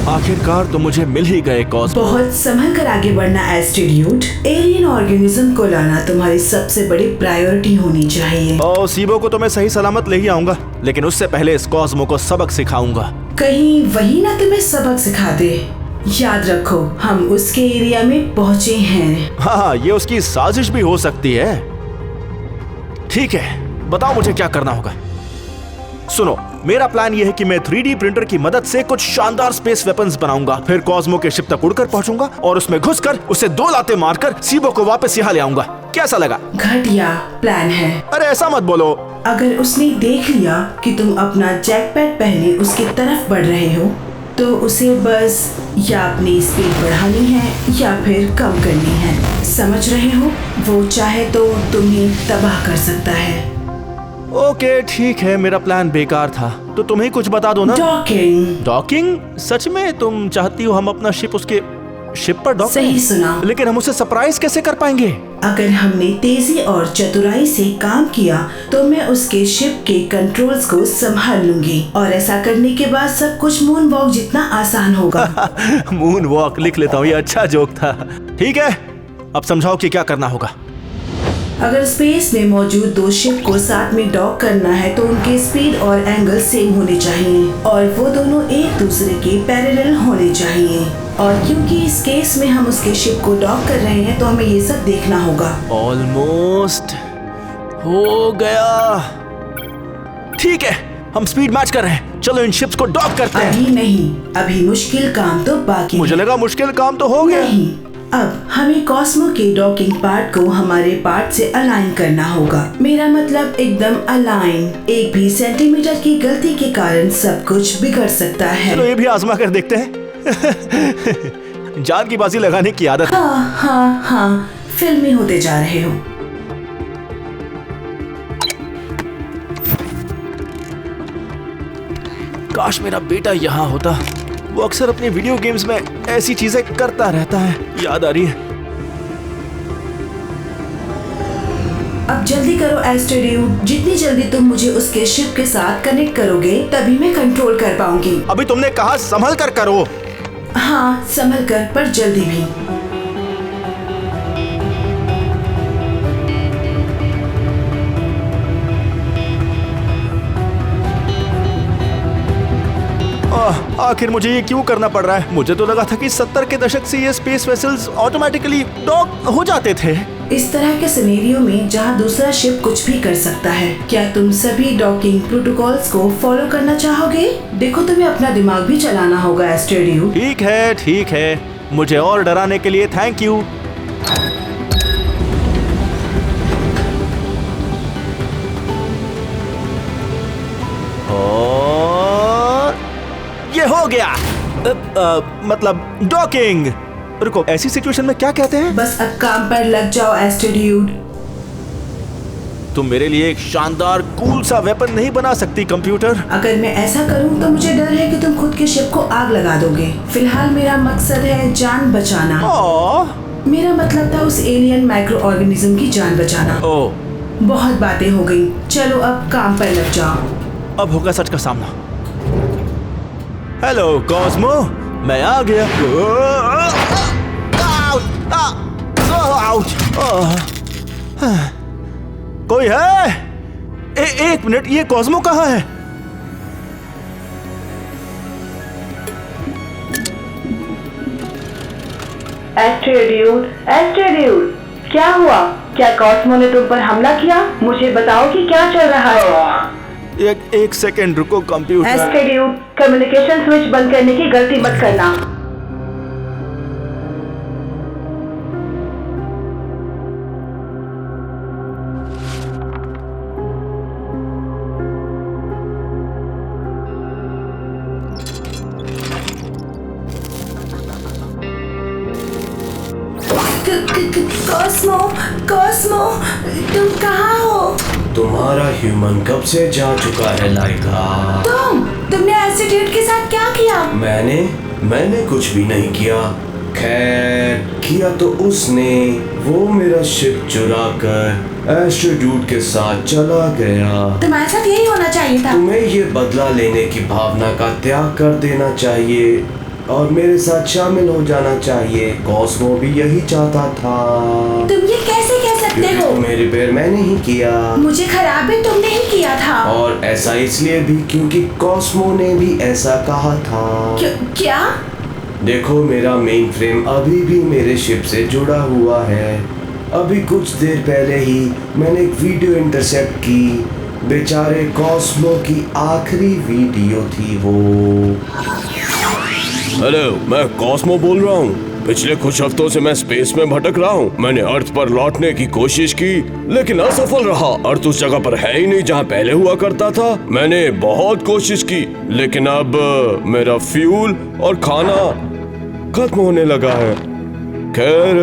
आखिरकार तो मुझे मिल ही गए कॉस्मो। बहुत संभल कर आगे बढ़ना एस्टेड्यूड। एलियन ऑर्गेनिज्म को लाना तुम्हारी सबसे बड़ी प्रायोरिटी होनी चाहिए। और सीबो को तो मैं सही सलामत ले ही आऊंगा, लेकिन उससे पहले इस कॉस्मो को सबक सिखाऊंगा। कहीं वही ना तुम्हें सबक सिखा दे। याद रखो, हम उसके एरिया में पहुंचे हैं। हाँ, ये उसकी साजिश भी हो सकती है। ठीक है, बताओ मुझे क्या करना होगा। सुनो, मेरा प्लान ये है कि मैं 3D प्रिंटर की मदद से कुछ शानदार स्पेस वेपन्स बनाऊंगा, फिर कॉस्मो के शिप तक उड़कर पहुंचूंगा और उसमें घुसकर उसे 2 लातें मारकर सीबो को वापस यहाँ ले आऊंगा। कैसा लगा? घटिया प्लान है। अरे ऐसा मत बोलो। अगर उसने देख लिया कि तुम अपना जैकपैड पहने उसकी तरफ बढ़ रहे हो, तो उसे बस या अपनी स्पीड बढ़ानी है या फिर कम करनी है। समझ रहे हो? वो चाहे तो तुम्हें तबाह कर सकता है। ओके ठीक है, मेरा प्लान बेकार था, तो तुम ही कुछ बता दो ना। डॉकिंग। डॉकिंग? सच में तुम चाहती हो हम अपना शिप उसके शिप पर डॉक? सही सुना। लेकिन हम उसे सरप्राइज कैसे कर पाएंगे? अगर हमने तेजी और चतुराई से काम किया तो मैं उसके शिप के कंट्रोल्स को संभाल लूंगी, और ऐसा करने के बाद सब कुछ मून वॉक जितना आसान होगा। मून वॉक लिख लेता हूँ, ये अच्छा जोक था। ठीक है, अब समझाओ कि क्या करना होगा। अगर स्पेस में मौजूद 2 शिप को साथ में डॉक करना है तो उनके स्पीड और एंगल सेम होने चाहिए और वो दोनों एक दूसरे के पैरेलल होने चाहिए। और क्योंकि इस केस में हम उसके शिप को डॉक कर रहे हैं तो हमें ये सब देखना होगा। ऑलमोस्ट हो गया। ठीक है, हम स्पीड मैच कर रहे हैं। चलो इन शिप्स को डॉक करते हैं। अभी नहीं, अभी मुश्किल काम तो बाकी मुझे है। लगा मुश्किल काम तो हो गया। नहीं, अब हमें कॉस्मो के डॉकिंग पार्ट को हमारे पार्ट से अलाइन करना होगा। मेरा मतलब एकदम अलाइन। एक भी सेंटीमीटर की गलती के कारण सब कुछ बिगड़ सकता है। चलो ये भी आजमा कर देखते हैं। जान की बाजी लगाने की आदत। हाँ हाँ हाँ, फिल्मी होते जा रहे हो। काश मेरा बेटा यहाँ होता। वो अक्सर अपनी वीडियो गेम्स में ऐसी चीजें करता रहता है। याद आ रही है। अब जल्दी करो एस्टेड्यूड। जितनी जल्दी तुम मुझे उसके शिप के साथ कनेक्ट करोगे तभी मैं कंट्रोल कर पाऊंगी। अभी तुमने कहा संभल कर करो। हाँ, संभल कर, पर जल्दी भी। आखिर मुझे ये क्यों करना पड़ रहा है? मुझे तो लगा था कि 70 के दशक से ये स्पेस वेसल्स ऑटोमेटिकली डॉक हो जाते थे। इस तरह के सिनेरियो में जहाँ दूसरा शिप कुछ भी कर सकता है, क्या तुम सभी डॉकिंग प्रोटोकॉल्स को फॉलो करना चाहोगे? देखो, तुम्हें अपना दिमाग भी चलाना होगा एस्टेड्यूड। ठीक है, मुझे और डराने के लिए थैंक यू। ये हो गया। मतलब डॉकिंग। रुको, ऐसी सिचुएशन में क्या कहते हैं? बस अब काम पर लग जाओ एस्टेड्यूड। तुम मेरे लिए एक शानदार कूल सा वेपन नहीं बना सकती कंप्यूटर? अगर मैं ऐसा करूं तो मुझे डर है कि तुम खुद के शिप को आग लगा दोगे। फिलहाल मेरा मकसद है जान बचाना। मेरा मतलब था उस एलियन माइक्रो ऑर्गेनिज्म की जान बचाना। बहुत बातें हो गई, चलो अब काम पर लग जाओ। अब होगा सच का सामना। हेलो कॉस्मो, मैं आ गया। कोई है? एक मिनट, ये कॉस्मो कहाँ है? एस्टेड्यूड, क्या हुआ? क्या कॉस्मो ने तुम पर हमला किया? मुझे बताओ कि क्या चल रहा है। एक सेकेंड रुको कंप्यूटर। एस्टेड्यूड, कम्युनिकेशन स्विच बंद करने की गलती मत करना। कॉस्मो, तुम कहाँ हो? तुम्हारा ह्यूमन कब से जा चुका है लाइका। तुमने एस्टेड्यूड के साथ क्या किया? मैंने कुछ भी नहीं किया। खैर, किया तो उसने। वो मेरा शिप चुरा कर एस्ट्रोड्यूड के साथ चला गया। तुम्हारे साथ यही होना चाहिए था। तुम्हें ये बदला लेने की भावना का त्याग कर देना चाहिए और मेरे साथ शामिल हो जाना चाहिए। कॉस्मो भी यही चाहता था। तुम ये कैसे कह सकते क्योंकि हो? तुम्हें रिपेयर मैंने ही किया। मुझे खराब भी तुमने ही किया था। और ऐसा इसलिए भी क्योंकि कॉस्मो ने भी ऐसा कहा था। क्या? देखो, मेरा मेन फ्रेम अभी भी मेरे शिप से जुड़ा हुआ है। अभी कुछ देर पहले ही मैंने एक वीडियो इंटरसेप्ट की। बेचारे कॉस्मो की आखिरी वीडियो थी वो। हेलो, मैं कॉस्मो बोल रहा हूँ। पिछले कुछ हफ्तों से मैं स्पेस में भटक रहा हूँ। मैंने अर्थ पर लौटने की कोशिश की लेकिन असफल रहा। अर्थ उस जगह पर है ही नहीं जहाँ पहले हुआ करता था। मैंने बहुत कोशिश की लेकिन अब मेरा फ्यूल और खाना खत्म होने लगा है। खैर,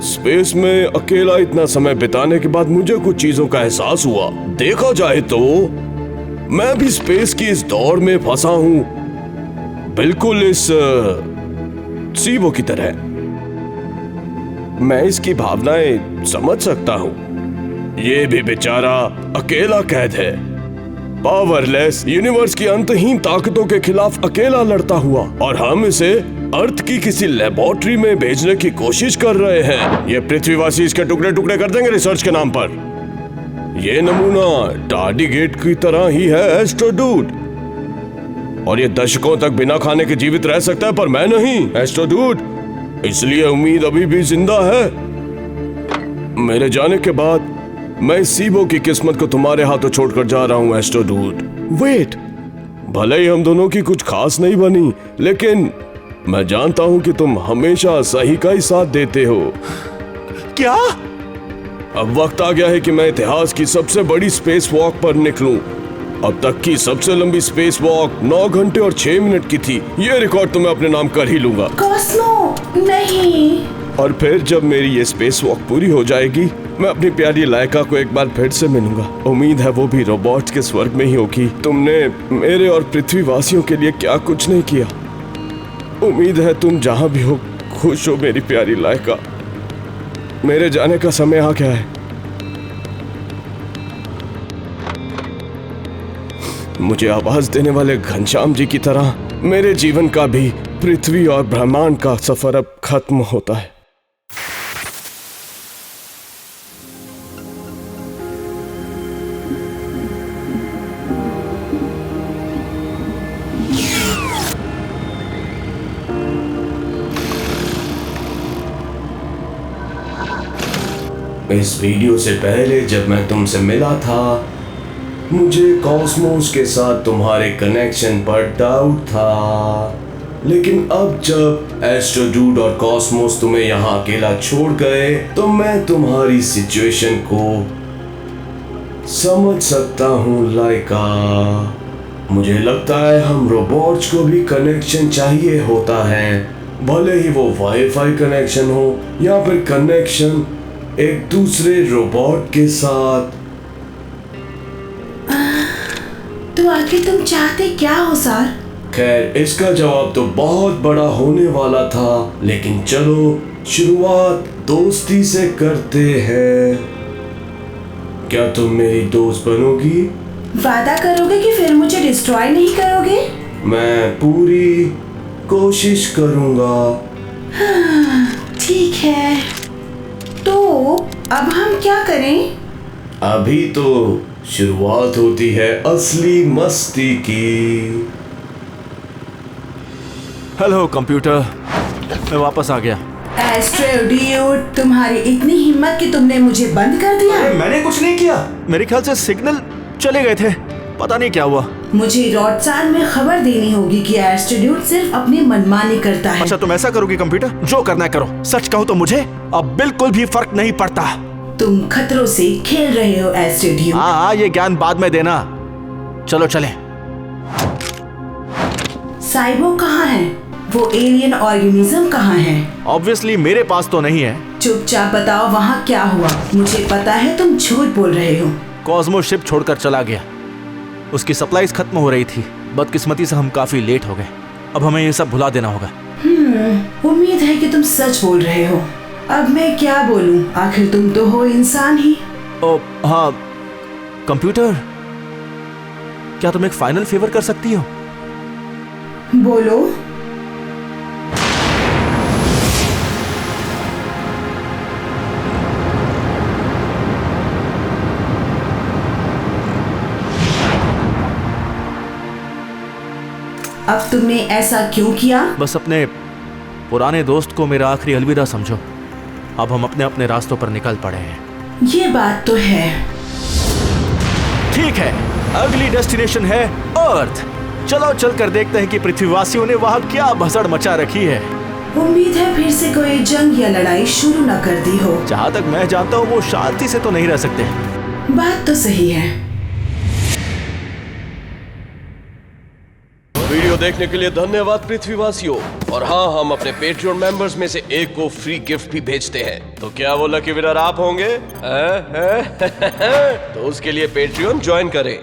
स्पेस में अकेला इतना समय बिताने के बाद मुझे कुछ चीजों का एहसास हुआ। देखा जाए तो मैं भी स्पेस की इस दौड़ में फंसा हूँ, बिल्कुल इस सीबो की तरह। मैं इसकी भावनाएं समझ सकता हूँ। ये भी बेचारा अकेला कैद है, पावरलेस, यूनिवर्स की अंतहीन ताकतों के खिलाफ अकेला लड़ता हुआ। और हम इसे अर्थ की किसी लेबोरेटरी में भेजने की कोशिश कर रहे हैं। ये पृथ्वीवासी इसके टुकड़े टुकड़े कर देंगे रिसर्च के नाम पर। ये नमूना टार्डिगेट की तरह ही है एस्ट्रोड्यूड, और ये दशकों तक बिना खाने के जीवित रह सकता है, पर मैं नहीं एस्ट्रोड्यूड। इसलिए उम्मीद अभी भी जिंदा है। मेरे जाने के बाद मैं इस सीबो की किस्मत को तुम्हारे हाथों छोड़कर जा रहा हूँ एस्ट्रोड्यूड। वेट, भले ही हम दोनों की कुछ खास नहीं बनी, लेकिन मैं जानता हूँ कि तुम हमेशा सही का ही साथ देते हो। क्या? अब वक्त आ गया है कि मैं इतिहास की सबसे बड़ी स्पेस वॉक पर निकलूं। अब तक की सबसे लंबी स्पेस वॉक 9 घंटे और 6 मिनट की थी। ये रिकॉर्ड तो मैं अपने नाम कर ही लूंगा। कॉस्मो, नहीं। और फिर जब मेरी ये स्पेस वॉक पूरी हो जाएगी, मैं अपनी प्यारी लाइका को एक बार फिर से मिलूंगा। उम्मीद है वो भी रोबोट्स के स्वर्ग में ही होगी। तुमने मेरे और पृथ्वी वासियों के लिए क्या कुछ नहीं किया। उम्मीद है तुम जहां भी हो खुश हो मेरी प्यारी लाइका। मेरे जाने का समय आ गया है। मुझे आवाज देने वाले घनश्याम जी की तरह मेरे जीवन का भी पृथ्वी और ब्रह्मांड का सफर अब खत्म होता है। इस वीडियो से पहले जब मैं तुमसे मिला था, मुझे कॉस्मोस के साथ तुम्हारे कनेक्शन पर डाउट था। लेकिन अब जब एस्ट्रोड्यूड और कॉस्मोस तुम्हें यहाँ अकेला छोड़ गए, तो मैं तुम्हारी सिचुएशन को समझ सकता हूँ लाइका। मुझे लगता है हम रोबोट्स को भी कनेक्शन चाहिए होता है, भले ही वो वाईफाई कनेक्शन हो या फिर कनेक्शन एक दूसरे रोबोट के साथ। तो आखिर तुम चाहते क्या हो सर? खैर, इसका जवाब तो बहुत बड़ा होने वाला था, लेकिन चलो शुरुआत दोस्ती से करते हैं। क्या तुम मेरी दोस्त बनोगी? वादा करोगे कि फिर मुझे डिस्ट्रॉय नहीं करोगे? मैं पूरी कोशिश करूंगा। ठीक है, तो अब हम क्या करें? अभी तो शुरुआत होती है असली मस्ती की। हेलो कंप्यूटर, मैं वापस आ गया। एस्ट्रोड्यूड, तुम्हारी इतनी हिम्मत कि तुमने मुझे बंद कर दिया? मैंने कुछ नहीं किया। मेरे ख्याल से सिग्नल चले गए थे, पता नहीं क्या हुआ। मुझे रॉडसार में खबर देनी होगी कि एस्ट्रोड्यूड सिर्फ अपनी मनमानी करता है। अच्छा, तुम ऐसा करोगी कंप्यूटर? जो करना है करो। सच कहूँ तो मुझे अब बिल्कुल भी फर्क नहीं पड़ता। तुम खतरों से खेल रहे हो एस्ट्रोड्यूड। हाँ, ये ज्ञान बाद में देना। चलो चले। साइबो कहाँ है? वो एलियन ऑर्गेनिज्म कहाँ है? ऑब्वियसली मेरे पास तो नहीं है। चुपचाप बताओ वहाँ क्या हुआ। मुझे पता है तुम झूठ बोल रहे हो। कॉस्मो शिप छोड़कर चला गया। उसकी सप्लाईज खत्म हो रही थी। बदकिस्मती से हम काफी लेट हो गए। अब हमें ये सब भुला देना होगा। उम्मीद है कि तुम सच बोल रहे हो। अब मैं क्या बोलूं, आखिर तुम तो हो इंसान ही। ओ हाँ कंप्यूटर, क्या तुम एक फाइनल फेवर कर सकती हो? बोलो। अब तुमने ऐसा क्यों किया? बस अपने पुराने दोस्त को मेरा आखिरी अलविदा समझो। अब हम अपने अपने रास्तों पर निकल पड़े हैं। ये बात तो है। ठीक है, अगली डेस्टिनेशन है अर्थ। चलो चलकर देखते हैं कि पृथ्वीवासियों ने वहां क्या भसड़ मचा रखी है। उम्मीद है फिर से कोई जंग या लड़ाई शुरू न कर दी हो। जहां तक मैं जानता हूं वो शांति से तो नहीं रह सकते। बात तो सही है। वीडियो देखने के लिए धन्यवाद पृथ्वीवासियों। और हाँ, हम अपने पेट्रियन मेंबर्स में से एक को फ्री गिफ्ट भी भेजते हैं। तो क्या वो लकी विनर आप होंगे? तो उसके लिए पेट्रियन ज्वाइन करें।